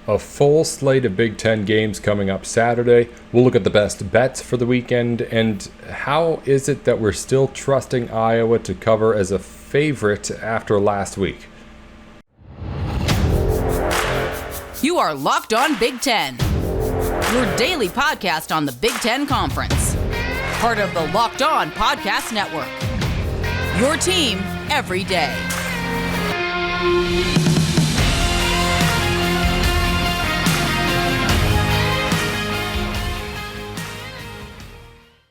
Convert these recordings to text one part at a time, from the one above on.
A full slate of Big Ten games coming up Saturday. We'll look at the best bets for the weekend and how is it that we're still trusting Iowa to cover as a favorite after last week. You are Locked On Big Ten, your daily podcast on the Big Ten Conference. Part of the Locked On Podcast Network. Your team every day.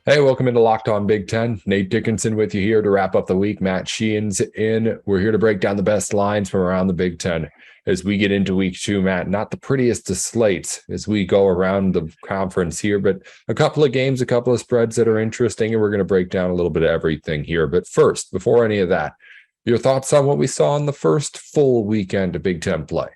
Hey, welcome into Locked On Big Ten. Nate Dickinson with you here to wrap up the week. Matt Sheehan's in. We're here to break down the best lines from around the Big Ten as we get into week 2. Matt, not the prettiest of slates as we go around the conference here, but a couple of games, a couple of spreads that are interesting, and we're going to break down a little bit of everything here. But first, before any of that, your thoughts on what we saw in the first full weekend of Big Ten play?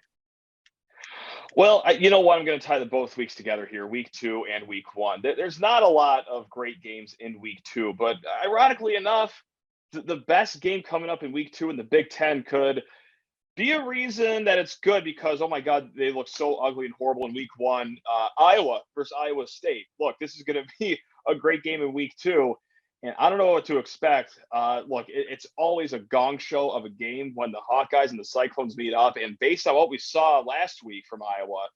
Well, you know what? I'm going to tie the both weeks together here, week 2 and week 1. There's not a lot of great games in week 2, but ironically enough, the best game coming up in week 2 in the Big Ten could be a reason that it's good because, oh my God, they look so ugly and horrible in week 1. Iowa versus Iowa State. Look, this is going to be a great game in week 2. And I don't know what to expect. Look, it's always a gong show of a game when the Hawkeyes and the Cyclones meet up. And based on what we saw last week from Iowa,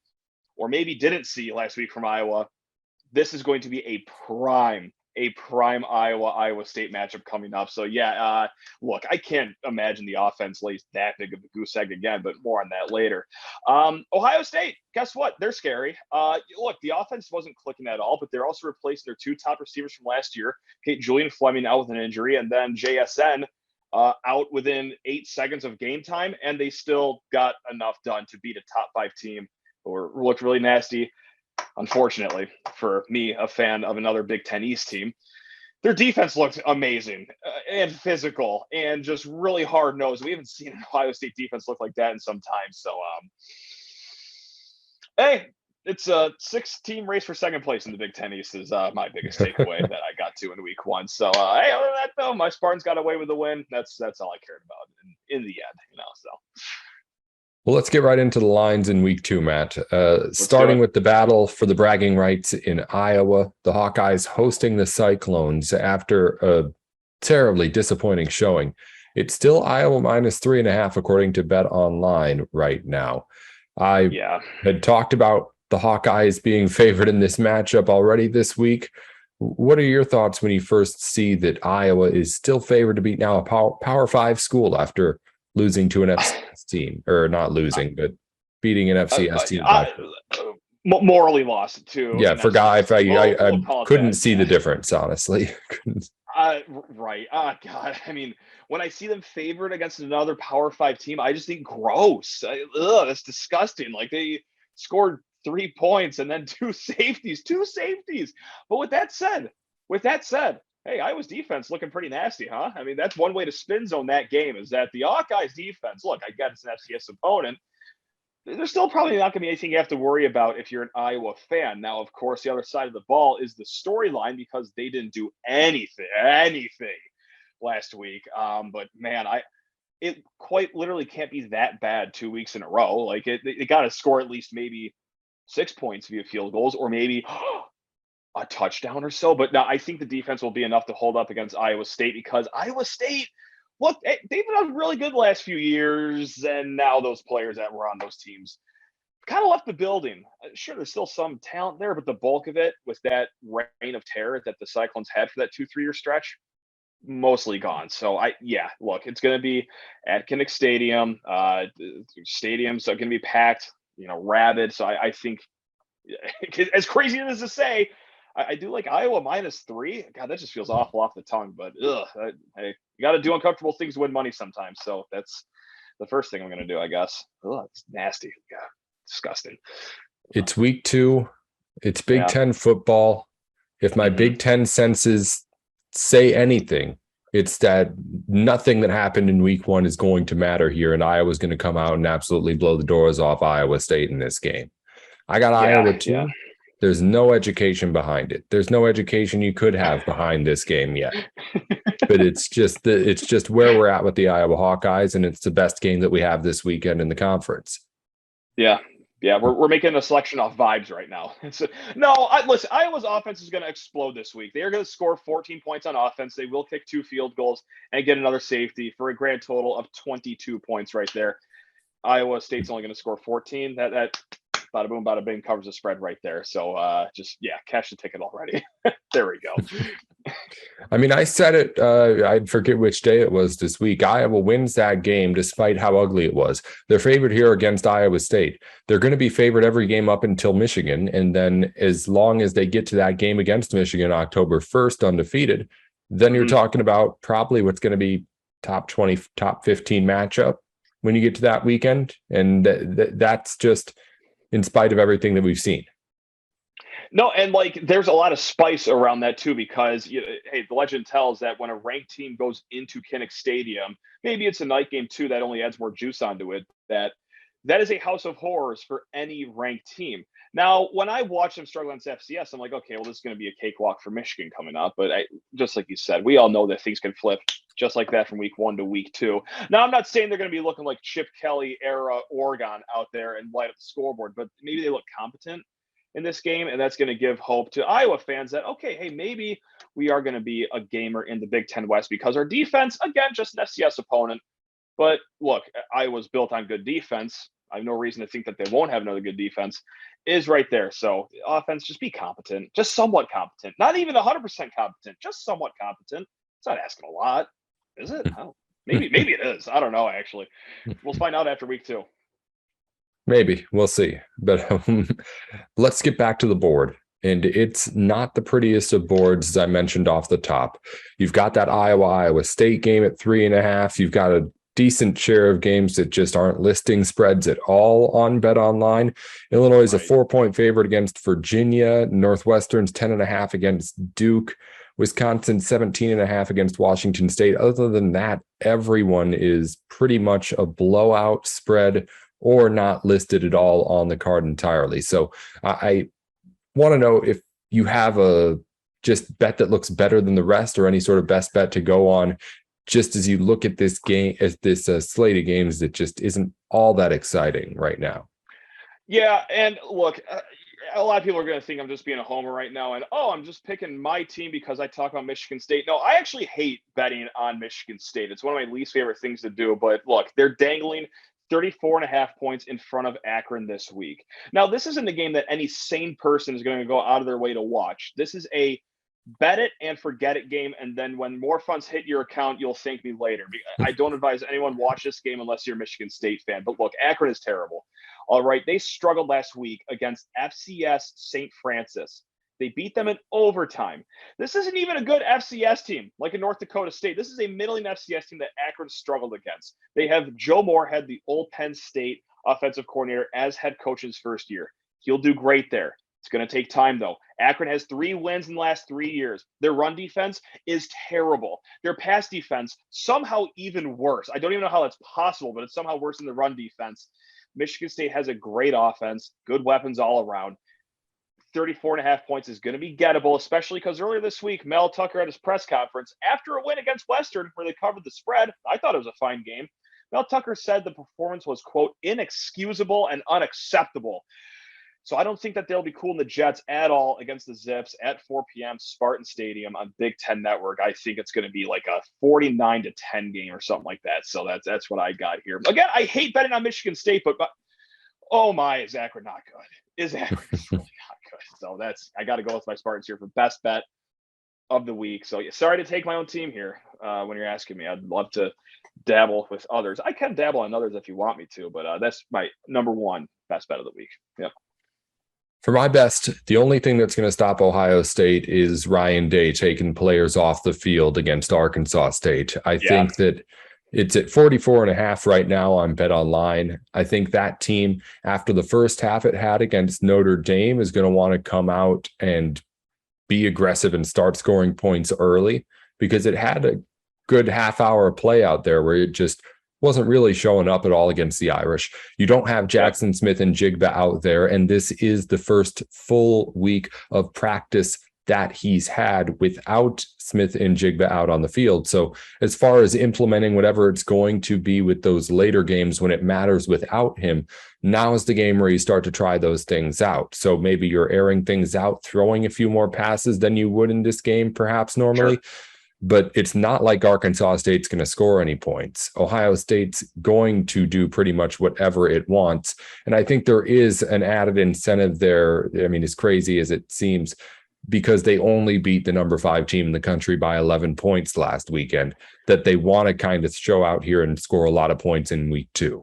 or maybe didn't see last week from Iowa, this is going to be a prime Iowa State matchup coming up. So yeah, look, I can't imagine the offense lays that big of a goose egg again, but more on that later. Ohio State, guess what? They're scary. Look, the offense wasn't clicking at all, but they're also replacing their 2 top receivers from last year. Julian Fleming out with an injury, and then JSN out within 8 seconds of game time, and they still got enough done to beat a top 5 team who looked really nasty. Unfortunately for me, a fan of another Big Ten East team, their defense looked amazing and physical and just really hard-nosed. We haven't seen an Ohio State defense look like that in some time. So, hey, it's a 6-team race for second place in the Big Ten East is my biggest takeaway that I got to in week 1. So, hey, other than that, though, my Spartans got away with the win. That's all I cared about in the end, so. Well, let's get right into the lines in week 2, Matt. Starting with the battle for the bragging rights in Iowa, the Hawkeyes hosting the Cyclones after a terribly disappointing showing. It's still Iowa minus 3.5, according to Bet Online right now. I had talked about the Hawkeyes being favored in this matchup already this week. What are your thoughts when you first see that Iowa is still favored to beat now a Power 5 school after losing to an FCS team, or not losing, but beating an FCS team? Morally lost too. Yeah, forgot. I couldn't see the difference, honestly. Right. Oh, God. I mean, when I see them favored against another Power 5 team, I just think gross. That's disgusting. Like, they scored 3 points and then two safeties. But with that said, hey, Iowa's defense looking pretty nasty, huh? I mean, that's one way to spin zone that game is that the Hawkeyes defense, look, I get it's an FCS opponent. There's still probably not going to be anything you have to worry about if you're an Iowa fan. Now, of course, the other side of the ball is the storyline because they didn't do anything last week. But man, it quite literally can't be that bad 2 weeks in a row. Like they got to score at least maybe 6 points via field goals or maybe a touchdown or so. But no, I think the defense will be enough to hold up against Iowa State because Iowa State, look, they've done really good the last few years, and now those players that were on those teams kind of left the building. Sure, there's still some talent there, but the bulk of it with that reign of terror that the Cyclones had for that 2-3 year stretch, mostly gone. So look, it's going to be at Kinnick Stadium. Stadiums are going to be packed, rabid. So I think, as crazy as it is to say, I do like Iowa minus 3. God, that just feels awful off the tongue. But hey, you got to do uncomfortable things to win money sometimes. So that's the first thing I'm going to do, I guess. It's nasty. God, disgusting. It's week 2. It's Big Ten football. If my Big Ten senses say anything, it's that nothing that happened in week 1 is going to matter here, and Iowa's going to come out and absolutely blow the doors off Iowa State in this game. I got Iowa too. Yeah. There's no education behind it. There's no education you could have behind this game yet. But it's just where we're at with the Iowa Hawkeyes, and it's the best game that we have this weekend in the conference. Yeah, Yeah, we're making a selection off vibes right now. Listen, Iowa's offense is going to explode this week. They are going to score 14 points on offense. They will kick 2 field goals and get another safety for a grand total of 22 points right there. Iowa State's only going to score 14. That bada boom, bada bing covers the spread right there. So cash the ticket already. There we go. I mean, I said it, I forget which day it was this week. Iowa wins that game despite how ugly it was. They're favored here against Iowa State. They're going to be favored every game up until Michigan. And then as long as they get to that game against Michigan, October 1st, undefeated, then you're talking about probably what's going to be top 20, top 15 matchup when you get to that weekend. And that's just in spite of everything that we've seen. No, and there's a lot of spice around that too, because hey, the legend tells that when a ranked team goes into Kinnick Stadium, maybe it's a night game too that only adds more juice onto it. That is a house of horrors for any ranked team. Now, when I watch them struggle against FCS, I'm like, okay, well, this is going to be a cakewalk for Michigan coming up. But just like you said, we all know that things can flip just like that from week 1 to week 2. Now, I'm not saying they're going to be looking like Chip Kelly era Oregon out there and light up the scoreboard, but maybe they look competent in this game, and that's going to give hope to Iowa fans that, okay, hey, maybe we are going to be a gamer in the Big Ten West because our defense, again, just an FCS opponent. But look, Iowa's built on good defense. I have no reason to think that they won't have another good defense, is right there. So offense, just be competent, just somewhat competent, not even 100% competent, just somewhat competent. It's not asking a lot, is it? Maybe it is. I don't know, actually. We'll find out after week 2. Maybe we'll see, but let's get back to the board. And it's not the prettiest of boards, as I mentioned off the top. You've got that Iowa State game at 3.5. You've got a decent share of games that just aren't listing spreads at all on Bet Online. Illinois is a 4-point favorite against Virginia. Northwestern's 10.5 against Duke. Wisconsin 17.5 against Washington State. Other than that, everyone is pretty much a blowout spread or not listed at all on the card entirely. So I want to know if you have a just bet that looks better than the rest, or any sort of best bet to go on, just as you look at this game, as this slate of games that just isn't all that exciting right now. Yeah, and look, a lot of people are going to think I'm just being a homer right now, and I'm just picking my team because I talk about Michigan State. No, I actually hate betting on Michigan State. It's one of my least favorite things to do, but look, they're dangling 34.5 points in front of Akron this week. Now, this isn't a game that any sane person is going to go out of their way to watch. This is a bet it and forget it game, and then when more funds hit your account, you'll thank me later. I don't advise anyone watch this game unless you're a Michigan State fan. But look, Akron is terrible. All right, they struggled last week against FCS St. Francis. They beat them in overtime. This isn't even a good FCS team like in North Dakota State. This is a middling FCS team that Akron struggled against. They have Joe Moorhead, the old Penn State offensive coordinator, as head coach in his first year. He'll do great there. It's going to take time, though. Akron has 3 wins in the last 3 years. Their run defense is terrible. Their pass defense, somehow even worse. I don't even know how that's possible, but it's somehow worse than the run defense. Michigan State has a great offense, good weapons all around. 34.5 points is going to be gettable, especially because earlier this week, Mel Tucker at his press conference, after a win against Western, where they covered the spread, I thought it was a fine game. Mel Tucker said the performance was, quote, inexcusable and unacceptable. So I don't think that they'll be cool in the Jets at all against the Zips at 4 p.m. Spartan Stadium on Big Ten Network. I think it's going to be like a 49-10 game or something like that. So that's what I got here. Again, I hate betting on Michigan State, but oh my, is Akron not good? Is Akron really not good? So I got to go with my Spartans here for best bet of the week. So sorry to take my own team here when you're asking me. I'd love to dabble with others. I can dabble on others if you want me to, but that's my number one best bet of the week. Yep. For my best, the only thing that's going to stop Ohio State is Ryan Day taking players off the field against Arkansas State. I think that it's at 44.5 right now on Bet Online. I think that team, after the first half it had against Notre Dame, is going to want to come out and be aggressive and start scoring points early, because it had a good half-hour play out there where it just wasn't really showing up at all against the Irish. You don't have Jackson Smith and Jigba out there, and this is the first full week of practice that he's had without Smith and Jigba out on the field. So as far as implementing whatever it's going to be with those later games when it matters without him, now is the game where you start to try those things out. So maybe you're airing things out, throwing a few more passes than you would in this game, perhaps normally. Sure. But it's not like Arkansas State's going to score any points. Ohio State's going to do pretty much whatever it wants. And I think there is an added incentive there. I mean, as crazy as it seems, because they only beat the number 5 team in the country by 11 points last weekend, that they want to kind of show out here and score a lot of points in week 2.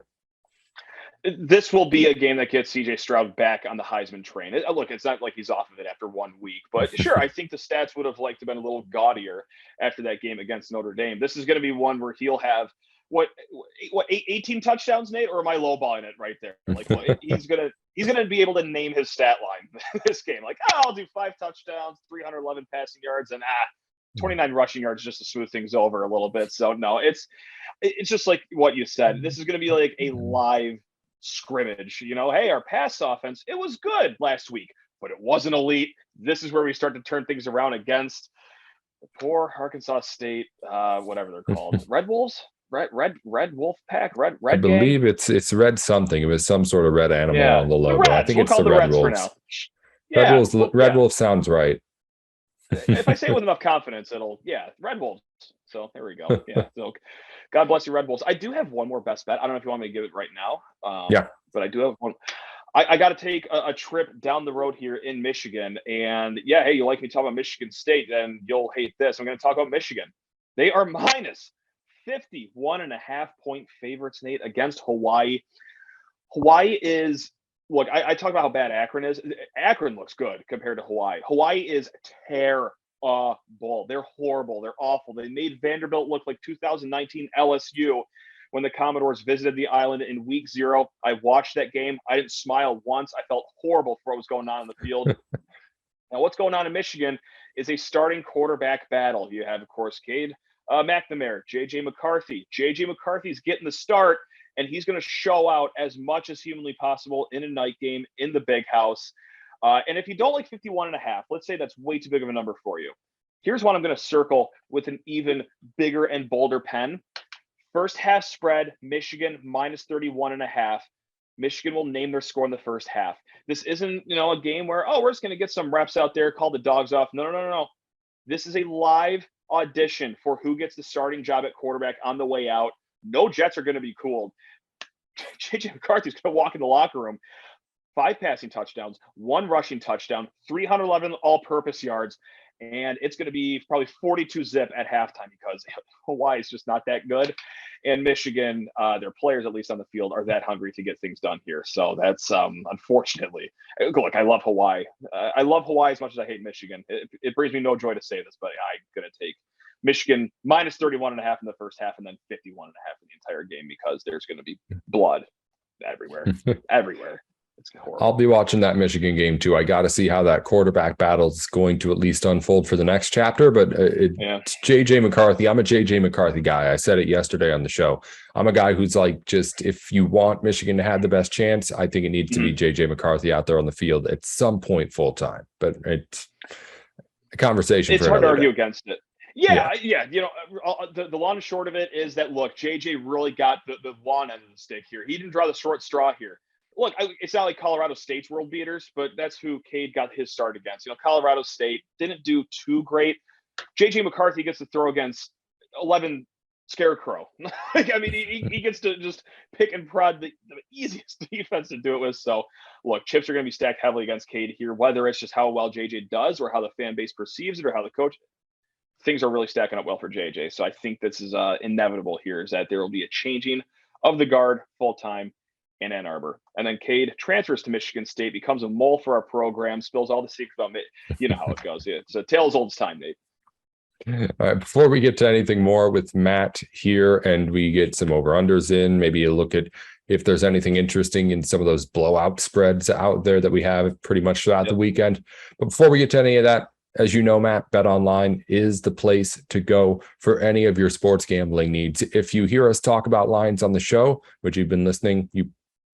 This will be a game that gets CJ Stroud back on the Heisman train. Look, it's not like he's off of it after 1 week, but sure, I think the stats would have liked to have been a little gaudier after that game against Notre Dame. This is going to be one where he'll have what 18 touchdowns, Nate, or am I lowballing it right there? Like he's gonna be able to name his stat line this game. Like, I'll do 5 touchdowns, 311 passing yards, and 29 rushing yards just to smooth things over a little bit. So no, it's just like what you said. This is gonna be like a live scrimmage. Hey, our pass offense, it was good last week, but it wasn't elite. This is where we start to turn things around against the poor Arkansas State, whatever they're called, Red Wolves. Red Wolf Pack, Red I believe gang? it's red something. It was some sort of red animal on the logo. I think it's the Red Wolves. Red Wolf sounds right. If I say it with enough confidence, Red Wolves. So there we go. Yeah. So God bless you, Red Wolves. I do have one more best bet. I don't know if you want me to give it right now. But I do have one. I got to take a trip down the road here in Michigan. And hey, you like me talking about Michigan State, then you'll hate this. I'm going to talk about Michigan. They are minus 51.5 point favorites, Nate, against Hawaii. Hawaii is, look, I talk about how bad Akron is. Akron looks good compared to Hawaii. Hawaii is terrible. They're horrible. They're awful. They made Vanderbilt look like 2019 LSU when the Commodores visited the island in week 0. I watched that game. I didn't smile once. I felt horrible for what was going on in the field. Now, what's going on in Michigan is a starting quarterback battle. You have, of course, Cade McNamara, J.J. McCarthy. J.J. McCarthy's getting the start, and he's going to show out as much as humanly possible in a night game in the Big House. And if you don't like 51.5, let's say that's way too big of a number for you. Here's one I'm going to circle with an even bigger and bolder pen. First half spread, Michigan minus 31.5. Michigan will name their score in the first half. This isn't, a game where, we're just going to get some reps out there, call the dogs off. No. This is a live audition for who gets the starting job at quarterback on the way out. No Jets are going to be cooled. J.J. McCarthy's going to walk in the locker room. 5 passing touchdowns, 1 rushing touchdown, 311 all-purpose yards, and it's going to be probably 42 zip at halftime because Hawaii is just not that good. And Michigan, their players, at least on the field, are that hungry to get things done here. So that's unfortunately. Look, I love Hawaii. I love Hawaii as much as I hate Michigan. It brings me no joy to say this, but I'm going to take Michigan minus 31.5 in the first half and then 51.5 in the entire game because there's going to be blood everywhere. Everywhere. It's horrible. I'll be watching that Michigan game too. I got to see how that quarterback battle is going to at least unfold for the next chapter. But it's J.J. McCarthy. I'm a J.J. McCarthy guy. I said it yesterday on the show. I'm a guy who's like, just if you want Michigan to have the best chance, I think it needs to be J.J. McCarthy out there on the field at some point full time. But it's a conversation. It's hard to argue against it. Yeah. The long and short of it is that, look, JJ really got the long end of the stick here. He didn't draw the short straw here. Look, it's not like Colorado State's world beaters, but that's who Cade got his start against. Colorado State didn't do too great. JJ McCarthy gets to throw against 11 Scarecrow. He gets to just pick and prod the easiest defense to do it with. So, look, chips are going to be stacked heavily against Cade here, whether it's just how well JJ does or how the fan base perceives it or how the coach. Things are really stacking up well for JJ. So I think this is inevitable here is that there will be a changing of the guard full-time in Ann Arbor. And then Cade transfers to Michigan State, becomes a mole for our program, spills all the secrets about it. You know how it goes. It's a tale as old as time, Nate. All right, before we get to anything more with Matt here and we get some over-unders in, maybe a look at if there's anything interesting in some of those blowout spreads out there that we have pretty much throughout the weekend. But before we get to any of that, as you know, Matt, BetOnline is the place to go for any of your sports gambling needs. If you hear us talk about lines on the show, which you've been listening, you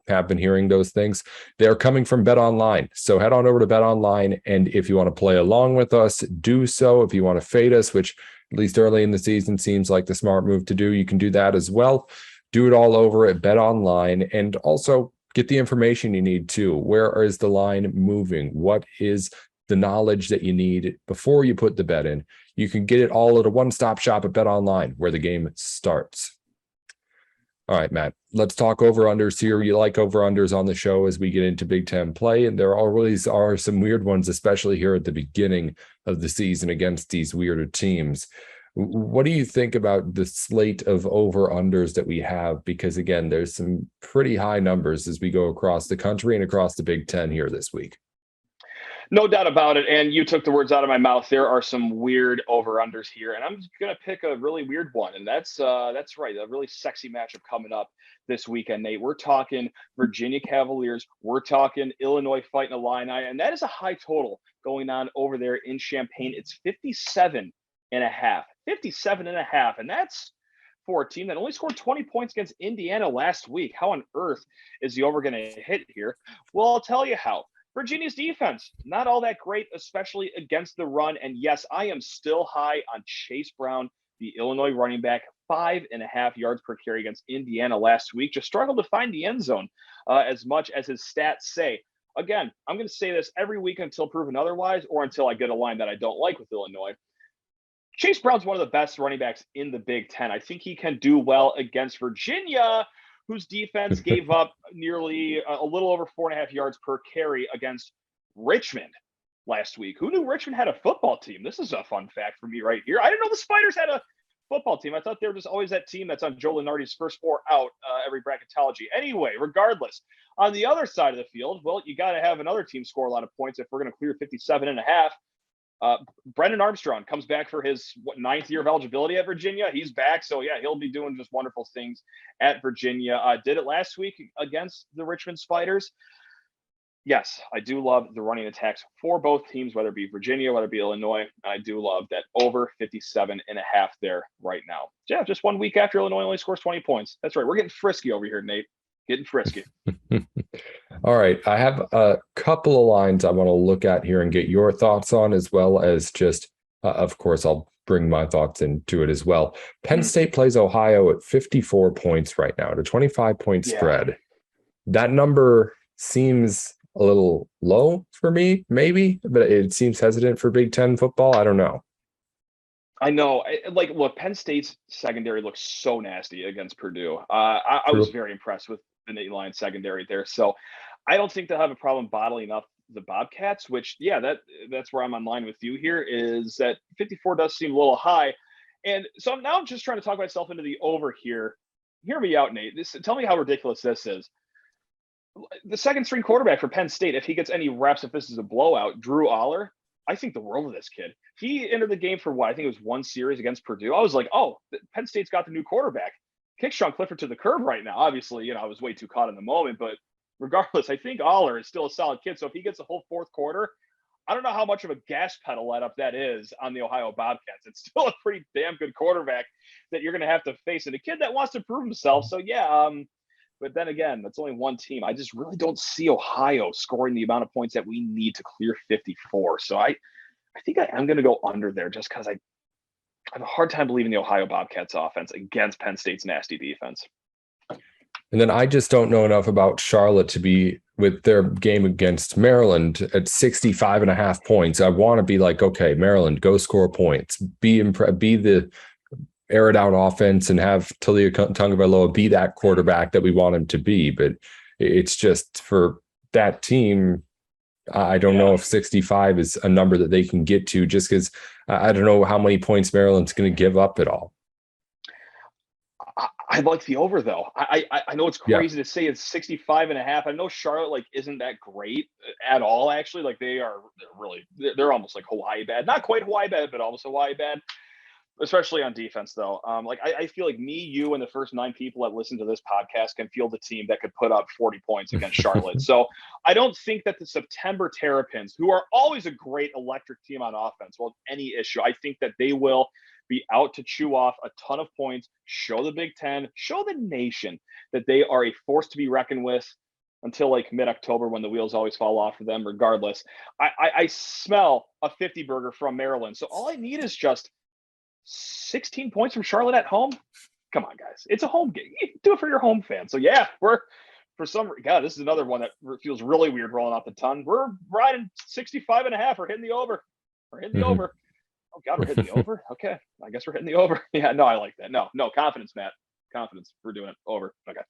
have been hearing those things. They're coming from Bet Online. So head on over to Bet Online. And if you want to play along with us, do so. If you want to fade us, which at least early in the season seems like the smart move to do, you can do that as well. Do it all over at Bet Online, and also get the information you need too. Where is the line moving? What is the knowledge that you need before you put the bet in? You can get it all at a one-stop shop at Bet Online, where the game starts. All right, Matt, let's talk over-unders here. You like over-unders on the show as we get into Big Ten play, and there always are some weird ones, especially here at the beginning of the season against these weirder teams. What do you think about the slate of over-unders that we have? Because, again, there's some pretty high numbers as we go across the country and across the Big Ten here this week. No doubt about it. And you took the words out of my mouth. There are some weird over-unders here, and I'm going to pick a really weird one. And that's right, a really sexy matchup coming up this weekend, Nate. We're talking Virginia Cavaliers. We're talking Illinois fighting Illini, and that is a high total going on over there in Champaign. It's 57 and a half. 57 and a half, and that's for a team that only scored 20 points against Indiana last week. How on earth is the over going to hit here? Well, I'll tell you how. Virginia's defense, not all that great, especially against the run. And yes, I am still high on Chase Brown, the Illinois running back, 5.5 yards per carry against Indiana last week. Just struggled to find the end zone as much as his stats say. Again, I'm going to say this every week until proven otherwise, or until I get a line that I don't like with Illinois. Chase Brown's one of the best running backs in the Big Ten. I think he can do well against Virginia, whose defense gave up nearly a little over 4.5 yards per carry against Richmond last week. Who knew Richmond had a football team? This is a fun fact for me right here. I didn't know the Spiders had a football team. I thought they were just always that team that's on Joe Lunardi's first four out every bracketology. Anyway, regardless, on the other side of the field, well, you got to have another team score a lot of points if we're going to clear 57 and a half. Brendan Armstrong comes back for his ninth year of eligibility at Virginia. He's back. So, yeah, he'll be doing just wonderful things at Virginia. Did it last week against the Richmond Spiders. Yes, I do love the running attacks for both teams, whether it be Virginia, whether it be Illinois. I do love that over 57 and a half there right now. Yeah, just 1 week after Illinois only scores 20 points. That's right. We're getting frisky over here, Nate. Getting frisky. All right. I have a couple of lines I want to look at here and get your thoughts on, as well as just, of course, I'll bring my thoughts into it as well. Penn State plays Ohio at 54 points right now, at a 25-point spread. That number seems a little low for me, maybe, but it seems hesitant for Big Ten football. I don't know. I know. Look, Penn State's secondary looks so nasty against Purdue. I was very impressed with the Nate Lions secondary there. So I don't think they'll have a problem bottling up the Bobcats, which, that's where I'm on line with you here, is that 54 does seem a little high. And so I'm just trying to talk myself into the over here. Hear me out, Nate. Tell me how ridiculous this is. The second string quarterback for Penn State, if he gets any reps, if this is a blowout, Drew Aller, I think the world of this kid. He entered the game for what? I think it was one series against Purdue. I was like, oh, Penn State's got the new quarterback. Kicks Sean Clifford to the curb right now. Obviously, I was way too caught in the moment, but regardless, I think Aller is still a solid kid. So if he gets a whole fourth quarter, I don't know how much of a gas pedal let up that is on the Ohio Bobcats. It's still a pretty damn good quarterback that you're going to have to face, and a kid that wants to prove himself. So but then again, that's only one team. I just really don't see Ohio scoring the amount of points that we need to clear 54. So I think I am going to go under there, just because I have a hard time believing the Ohio Bobcats offense against Penn State's nasty defense. And then I just don't know enough about Charlotte to be, with their game against Maryland at 65.5 points. I want to be like, okay, Maryland, go score points, be the air it out offense, and have Talia Tagovailoa be that quarterback that we want him to be. But it's just, for that team, I don't know if 65 is a number that they can get to, just because I don't know how many points Maryland's going to give up at all. I like the over, though. I know it's crazy to say it's 65 and a half. I know Charlotte isn't that great at all, actually. They're almost like Hawaii bad. Not quite Hawaii bad, but almost Hawaii bad. Especially on defense, though. I feel like me, you, and the first 9 people that listen to this podcast can field a team that could put up 40 points against Charlotte. So I don't think that the September Terrapins, who are always a great electric team on offense, will have any issue. I think that they will be out to chew off a ton of points, show the Big Ten, show the nation that they are a force to be reckoned with. until like mid-October when the wheels always fall off for them. Regardless, I smell a 50 burger from Maryland. So all I need is just 16 points from Charlotte at home. Come on, guys. It's a home game. Do it for your home fans. So yeah, God, this is another one that feels really weird rolling off the ton. We're riding 65.5. We're hitting the over. Over. Oh God, we're hitting the over. Okay. I guess we're hitting the over. Yeah, no, I like that. No, confidence, Matt. Confidence. We're doing it over. Okay.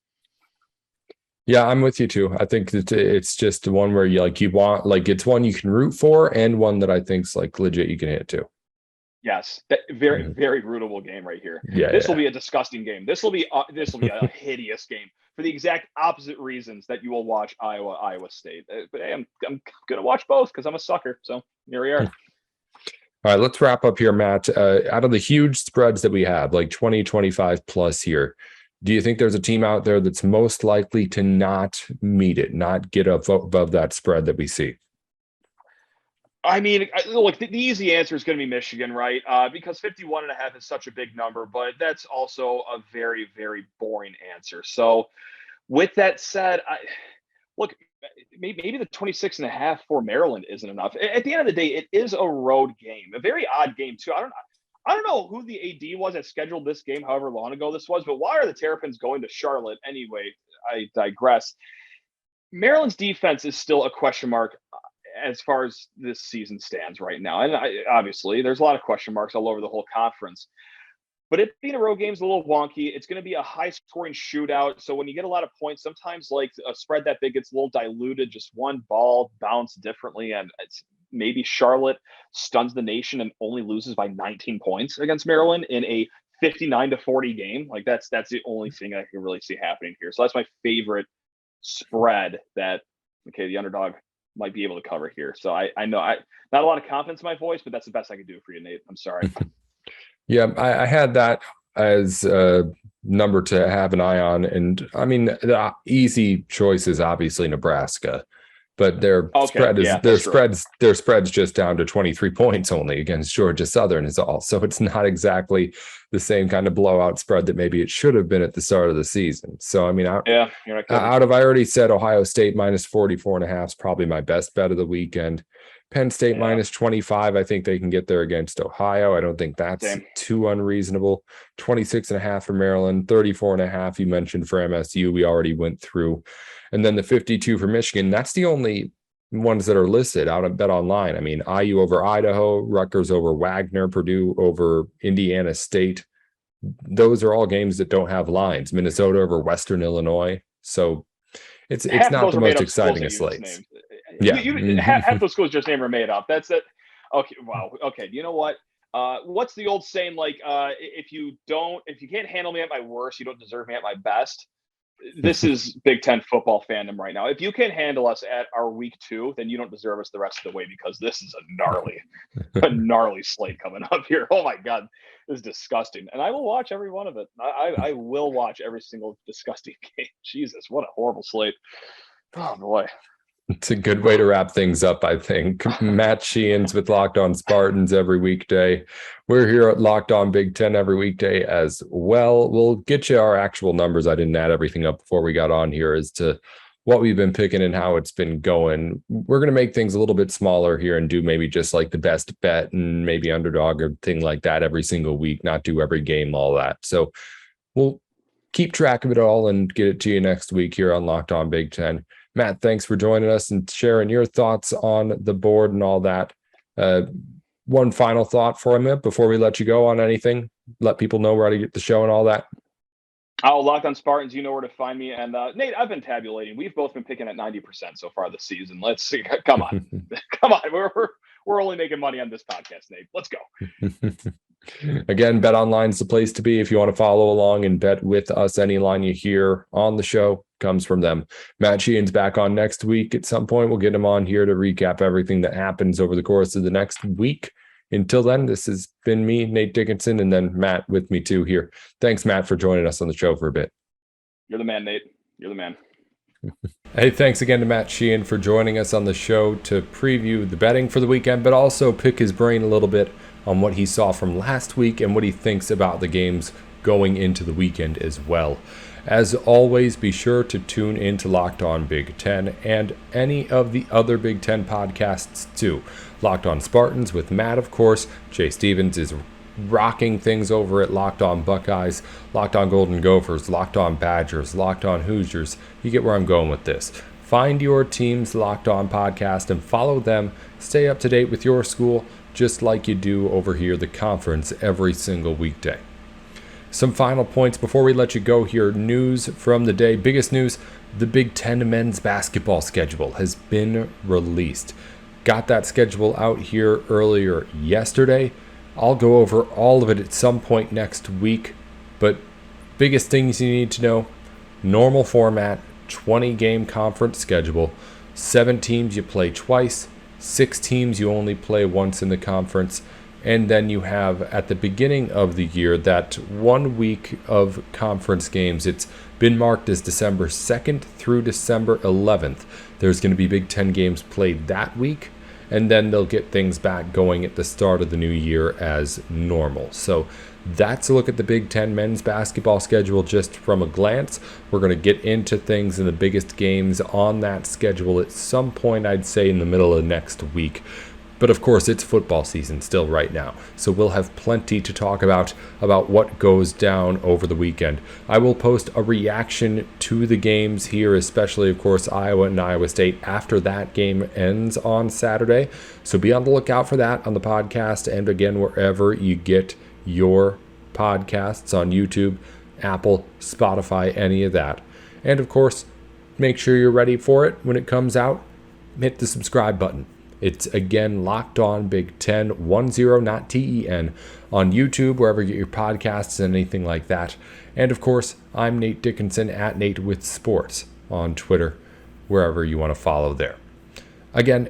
Yeah, I'm with you too. I think that it's just one where you want, like, it's one you can root for and one that I think's like legit you can hit too. Yes, very, very rootable game right here. Yeah, this will be a disgusting game. This will be a hideous game for the exact opposite reasons that you will watch Iowa State. But hey, I'm gonna watch both because I'm a sucker. So here we are. All right, let's wrap up here, Matt. Out of the huge spreads that we have, like 20, 25 plus here, do you think there's a team out there that's most likely to not meet it, not get up above that spread that we see? I mean, look, the easy answer is going to be Michigan, right? Because 51.5 is such a big number, but that's also a very, very boring answer. So with that said, look, maybe the 26.5 for Maryland isn't enough. At the end of the day, it is a road game, a very odd game too. I don't know who the AD was that scheduled this game, however long ago this was, but why are the Terrapins going to Charlotte anyway? I digress. Maryland's defense is still a question mark as far as this season stands right now. And obviously, there's a lot of question marks all over the whole conference. But it being a road game is a little wonky. It's going to be a high-scoring shootout. So when you get a lot of points, sometimes like a spread that big gets a little diluted. Just one ball bounced differently, and it's maybe Charlotte stuns the nation and only loses by 19 points against Maryland in a 59-40 game. Like that's the only thing I can really see happening here. So that's my favorite spread that the underdog might be able to cover here. So I know not a lot of confidence in my voice, but that's the best I can do for you, Nate. I'm sorry. Yeah, I had that as a number to have an eye on. And I mean, the easy choice is obviously Nebraska, but their spread's just down to 23 points only against Georgia Southern is all. So it's not exactly the same kind of blowout spread that maybe it should have been at the start of the season. So I mean, I already said Ohio State minus 44.5 is probably my best bet of the weekend. Penn State minus 25. I think they can get there against Ohio. I don't think that's too unreasonable. 26.5 for Maryland, 34.5 you mentioned for MSU. We already went through. And then the 52 for Michigan. That's the only ones that are listed out at Bet Online. I mean, IU over Idaho, Rutgers over Wagner, Purdue over Indiana State. Those are all games that don't have lines. Minnesota over Western Illinois. So it's not the most exciting of slates. Yeah, half those schools just name are made up. That's it. Okay, wow. Okay, you know what? What's the old saying? Like, if you can't handle me at my worst, you don't deserve me at my best. This is Big Ten football fandom right now. If you can handle us at our week 2, then you don't deserve us the rest of the way, because this is a gnarly slate coming up here. Oh my God, this is disgusting. And I will watch every one of it. I will watch every single disgusting game. Jesus, what a horrible slate. Oh boy. It's a good way to wrap things up, I think. Matt Sheehan's with Locked On Spartans every weekday. We're here at Locked On Big Ten every weekday as well. We'll get you our actual numbers. I didn't add everything up before we got on here as to what we've been picking and how it's been going. We're going to make things a little bit smaller here and do maybe just like the best bet and maybe underdog or thing like that every single week, not do every game, all that. So we'll keep track of it all and get it to you next week here on Locked On Big Ten. Matt, thanks for joining us and sharing your thoughts on the board and all that. One final thought for me before we let you go on anything. Let people know where to get the show and all that. Locked On Spartans, you know where to find me. And Nate, I've been tabulating. We've both been picking at 90% so far this season. Let's see. Come on. Come on. We're only making money on this podcast, Nate. Let's go. Again, Bet Online is the place to be if you want to follow along and bet with us. Any line you hear on the show comes from them. Matt Sheehan's back on next week. At some point, we'll get him on here to recap everything that happens over the course of the next week. Until then, this has been me, Nate Dickinson, and then Matt with me too here. Thanks, Matt, for joining us on the show for a bit. You're the man, Nate. You're the man. Hey, thanks again to Matt Sheehan for joining us on the show to preview the betting for the weekend, but also pick his brain a little bit on what he saw from last week and what he thinks about the games going into the weekend as well. As always, be sure to tune into Locked On Big Ten and any of the other Big Ten podcasts too. Locked On Spartans with Matt, of course. Jay Stevens is rocking things over at Locked On Buckeyes, Locked On Golden Gophers, Locked On Badgers, Locked On Hoosiers. You get where I'm going with this. Find your team's Locked On podcast and follow them. Stay up to date with your school just like you do over here, the conference, every single weekday. Some final points before we let you go here. News from the day. Biggest news, the Big Ten men's basketball schedule has been released. Got that schedule out here earlier yesterday. I'll go over all of it at some point next week. But biggest things you need to know, normal format, 20-game conference schedule. 7 teams you play twice. 6 teams you only play once in the conference. And then you have, at the beginning of the year, that 1 week of conference games. It's been marked as December 2nd through December 11th. There's going to be Big Ten games played that week, and then they'll get things back going at the start of the new year as normal. So that's a look at the Big Ten men's basketball schedule just from a glance. We're going to get into things in the biggest games on that schedule at some point, I'd say in the middle of next week. But of course, it's football season still right now, so we'll have plenty to talk about what goes down over the weekend. I will post a reaction to the games here, especially, of course, Iowa and Iowa State after that game ends on Saturday. So be on the lookout for that on the podcast and, again, wherever you get your podcasts on YouTube, Apple, Spotify, any of that. And, of course, make sure you're ready for it when it comes out. Hit the subscribe button. It's, again, Locked On Big Ten, 10, not TEN, on YouTube, wherever you get your podcasts and anything like that. And, of course, I'm Nate Dickinson, at Nate with Sports, on Twitter, wherever you want to follow there. Again,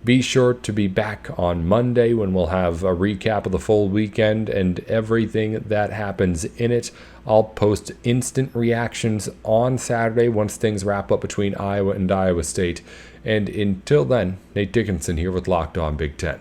be sure to be back on Monday when we'll have a recap of the full weekend and everything that happens in it. I'll post instant reactions on Saturday once things wrap up between Iowa and Iowa State. And until then, Nate Dickinson here with Locked On Big Ten.